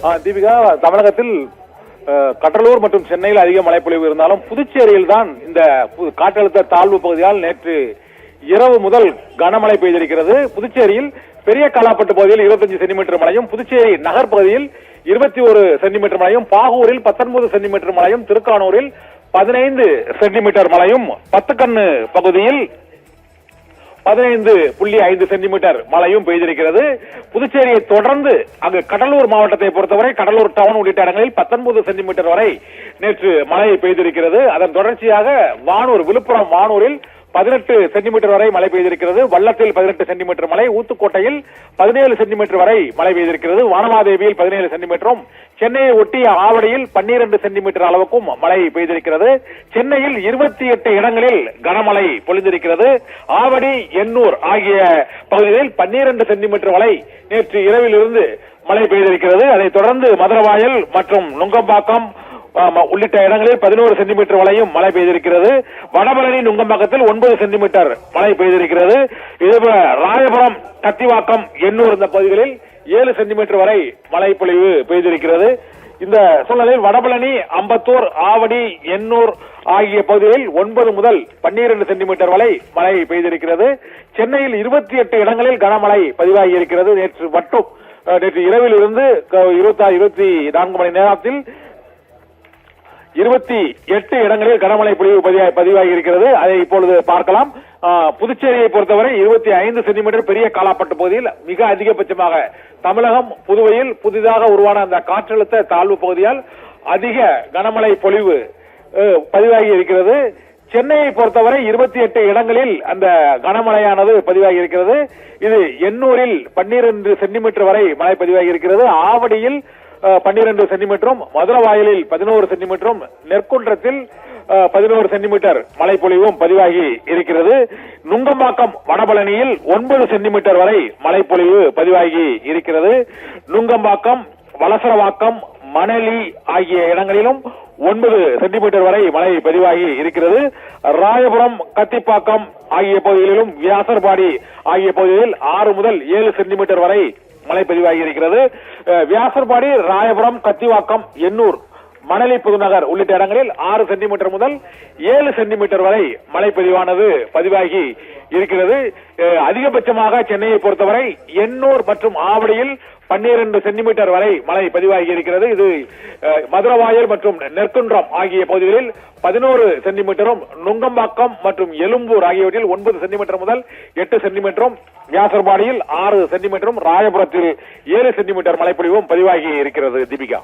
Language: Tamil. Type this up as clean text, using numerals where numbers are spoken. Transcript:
தீபிகா, தமிழகத்தில் கடலூர் மற்றும் சென்னையில் அதிக மழைப்பொழிவு இருந்தாலும் புதுச்சேரியில் தான் இந்த காற்றழுத்த தாழ்வு பகுதியால் நேற்று இரவு முதல் கனமழை பெய்திருக்கிறது. புதுச்சேரியில் பெரிய காலாப்பட்டு பகுதியில் 25 சென்டிமீட்டர் மழையும், புதுச்சேரி நகர் பகுதியில் 21 சென்டிமீட்டர் மழையும், பாகூரில் 19 சென்டிமீட்டர் மழையும், திருக்கானூரில் 15 சென்டிமீட்டர் மழையும், பத்துக்கண்ணு பகுதியில் 15.5 சென்டிமீட்டர் மழையும் பெய்திருக்கிறது. புதுச்சேரியை தொடர்ந்து அங்கு கடலூர் மாவட்டத்தை பொறுத்தவரை கடலூர் டவுன் உள்ளிட்ட இடங்களில் 19 சென்டிமீட்டர் வரை நேற்று மழை பெய்திருக்கிறது. அதன் தொடர்ச்சியாக விழுப்புரம் வானூரில் 18 சென்டிமீட்டர் வரை மழை பெய்திருக்கிறது. வல்லத்தில் 18 சென்டிமீட்டர் மழை, ஊத்துக்கோட்டையில் 17 சென்டிமீட்டர் வரை மழை பெய்திருக்கிறது. வானமாதேவியில் 17 சென்டிமீட்டரும், சென்னையை ஒட்டிய ஆவடியில் 12 சென்டிமீட்டர் அளவுக்கும் மழை பெய்திருக்கிறது. சென்னையில் 28 இடங்களில் கனமழை பொழிந்திருக்கிறது. ஆவடி, எண்ணூர் ஆகிய பகுதிகளில் 12 சென்டிமீட்டர் வரை நேற்று இரவிலிருந்து மழை பெய்திருக்கிறது. அதைத் தொடர்ந்து மதுரவாயல் மற்றும் நுங்கம்பாக்கம் உள்ளிட்ட இடங்களில் 11 சென்டிமீட்டர் வரையும் மழை பெய்திருக்கிறது. வடபழனி நுங்கம்பாக்கத்தில் 9 சென்டிமீட்டர் மழை பெய்திருக்கிறது. இதேபோல ராயபுரம், கத்திவாக்கம், எண்ணூர் இந்த பகுதிகளில் 7 சென்டிமீட்டர் வரை மழை பொழிவு பெய்திருக்கிறது. இந்த சூழ்நிலையில் வடபழனி, அம்பத்தூர், ஆவடி, எண்ணூர் ஆகிய பகுதிகளில் 9 முதல் 12 சென்டிமீட்டர் வரை மழை பெய்திருக்கிறது. சென்னையில் 28 இடங்களில் கனமழை பதிவாகி இருக்கிறது. நேற்று இரவில் இருந்து 24 மணி நேரத்தில் 28 இடங்களில் கனமழை பொழிவு பதிவாகி இருக்கிறது. அதை இப்பொழுது பார்க்கலாம். புதுச்சேரியை பொறுத்தவரை 25 சென்டிமீட்டர் பெரிய காலாப்பட்டு பகுதியில் மிக அதிகபட்சமாக தமிழகம், புதுவையில் புதிதாக உருவான அந்த காற்றழுத்த தாழ்வு பகுதியால் அதிக கனமழை பொழிவு பதிவாகி இருக்கிறது. சென்னையை பொறுத்தவரை 28 இடங்களில் அந்த கனமழையானது பதிவாகி இருக்கிறது. இது எண்ணூரில் 12 சென்டிமீட்டர் வரை மழை பதிவாகி இருக்கிறது. ஆவடியில் 12 சென்டிமீட்டரும், மதுரவாயலில் 11 சென்டிமீட்டரும், நெற்குன்றத்தில் 11 சென்டிமீட்டர் மழை பொழிவும் பதிவாகி இருக்கிறது. நுங்கம்பாக்கம் வடபழனியில் 9 சென்டிமீட்டர் வரை மழை பொழிவு பதிவாகி இருக்கிறது. நுங்கம்பாக்கம், வலசரவாக்கம், மணலி ஆகிய இடங்களிலும் 9 சென்டிமீட்டர் வரை மழை பதிவாகி இருக்கிறது. ராயபுரம், கத்திப்பாக்கம் ஆகிய பகுதிகளிலும், வியாசர்பாடி ஆகிய பகுதிகளில் 6 முதல் 7 சென்டிமீட்டர் வரை மழை பதிவாகி இருக்கிறது. வியாசர்பாடி, ராயபுரம், கத்திவாக்கம், எண்ணூர், மணலி, புதுநகர் உள்ளிட்ட இடங்களில் 6 சென்டிமீட்டர் முதல் 7 சென்டிமீட்டர் வரை மழை பதிவாகி இருக்கிறது. அதிகபட்சமாக சென்னையை பொறுத்தவரை எண்ணூர் மற்றும் ஆவடியில் 12 சென்டிமீட்டர் வரை மழை பதிவாகி இருக்கிறது. இது மதுரவாயல் மற்றும் நெற்குன்றம் ஆகிய பகுதிகளில் 11 சென்டிமீட்டரும், நுங்கம்பாக்கம் மற்றும் எழும்பூர் ஆகியவற்றில் 9 சென்டிமீட்டர் முதல் 8 சென்டிமீட்டரும், வியாசர்பாடியில் 6 சென்டிமீட்டரும், ராயபுரத்தில் 7 சென்டிமீட்டர் மழைப்பொழிவும் பதிவாகி இருக்கிறது. தீபிகா.